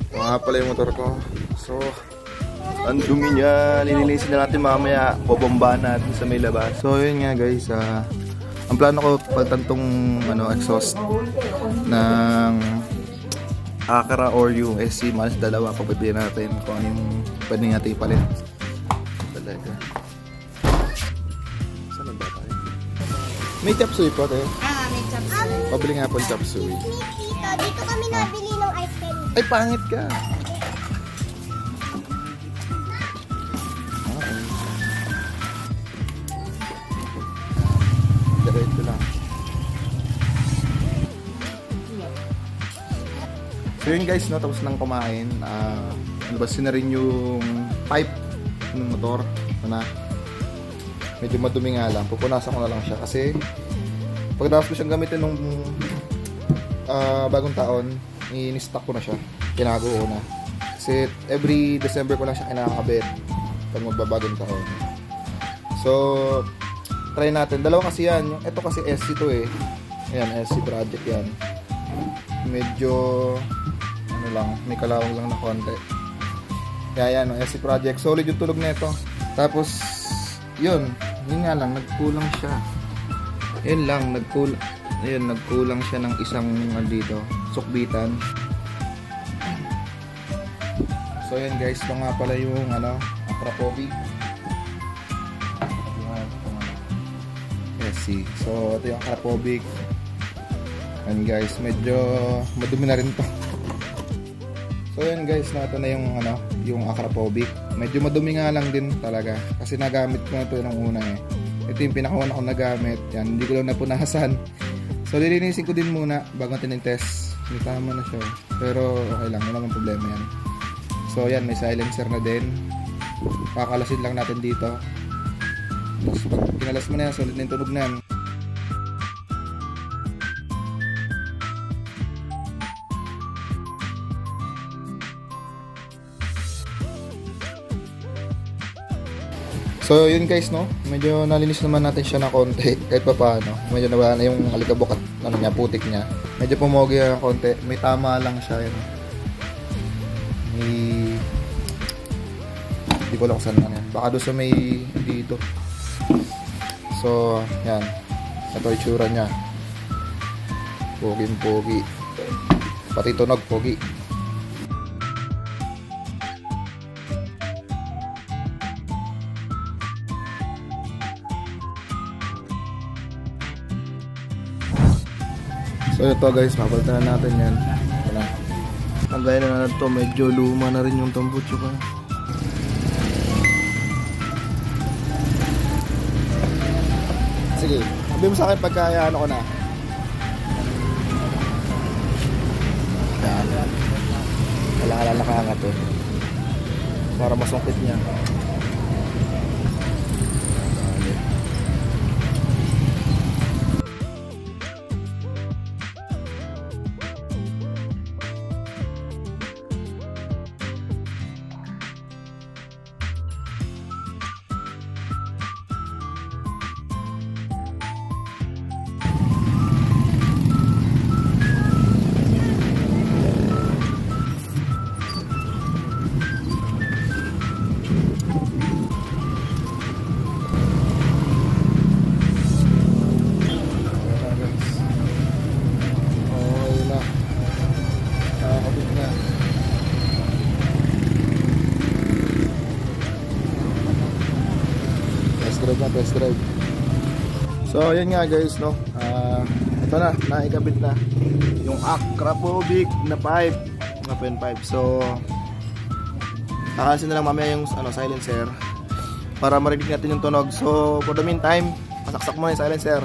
Ito nga pala yung motor ko. So, ang dumi niya. Lilinisin na natin mamaya. Bobomba natin sa may labas. So, yun nga guys. Ang plano ko, palitan tong exhaust ng Acura or yung SC Miles dalawa. Pagpipiliin natin kung ano yung pwede natin ipalit. Talaga. Saan ba tayo? May chop suey po tayo. May chop suey. Pabili nga po chop suey. Dito kami nabili ng ice cream. Ay, pangit ka! Diretso lang. So yun guys, no, tapos nang kumain, nabasin na rin yung pipe ng motor. Medyo madumi nga lang. Pupunasan ko na lang siya kasi pagkatapos ko siyang gamitin nung bagong taon, in-stock ko na siya. Tinago ko na. Kasi every December ko lang siya kinakabit pag magbabagong taon. So, try natin. Dalawa kasi yan. Ito kasi SC to eh. Ayan, SC project yan. Medyo may kalawang lang na konti. Kaya yan, SC project. Solid yung tulog na ito. Tapos, yun nga lang, nagkulang siya. Yun lang, nagkulang siya ng isang dito, sukbitan. So yun guys, ito nga pala yung Acura Pobig. Yes, see. So ito yung Acura Pobig. And guys, medyo madumi na rin to. So yun guys, ito na yung Acura Pobig. Medyo madumi nga lang din talaga kasi nagamit ko na ito nung una eh. Ito yung pinakauna ko nagamit. Yan, hindi ko lang napunasan. So lilinisin ko din muna bago natin yung test. May tama na siya. Pero okay lang, wala namang problema yan. So yan, may silencer na din. Kakalasin lang natin dito. Tapos pag kinalas mo na yan, sulit na yung tunog na yan. So yun guys, no, medyo nalinis naman natin siya na konti kahit pa paano. Medyo nawala na yung alikabok at putik niya. Medyo pumogi na konti. May tama lang siya yun. Hindi ko lang saan yan. Baka doon sa may dito. So yan, ito itsura niya. Pogi. Pati tunog pogi. So ito guys, papalitan na natin yan. Ang gaya na ito, medyo luma na rin yung tambutso ko. Sige, sabi mo sa akin pagka ko na. Yan. Wala ka angat eh. Para masungkit niya. Test drive. So ayan nga guys, no, ito na, naikabit na yung Acura Pobig na pipe, na pen pipe. So akasin na lang mamaya yung silencer para marinig natin yung tunog. So for the meantime, pasaksak mo na yung silencer.